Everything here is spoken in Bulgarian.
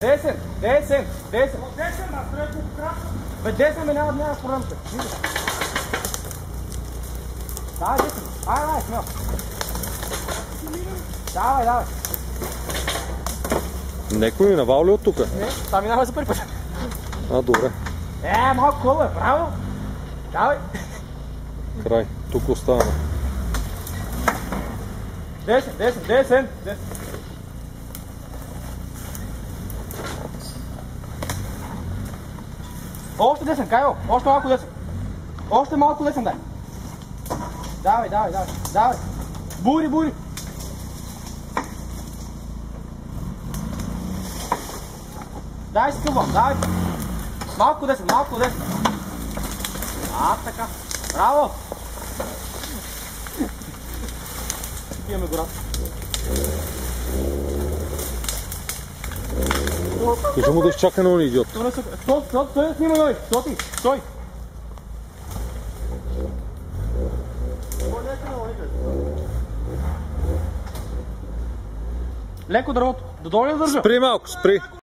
Десен, десен, десен. Десен, аз трябва да кратко. Бе, десен ме няма проблем. Давай, десен. Давай, смело. Давай, давай. Некой ми навал ли от тука? Не, това минава за първи път. А, добре. Малко коло е, браво. Давай. Край. Тук остана. Десен, десен, десен. Още десен, Кайло. Още малко десен. Още малко десен, дай. Давай, давай, давай. Давай. Бури, бури. Дай си къвам, давай. Малко десен, малко десен. Така. Браво. Пиеме гора. Кажи му да изчака на он идиот. Стой да снима, Ной. Стой. Леко дървото. Додолу ли да държа? Спри малко, спри.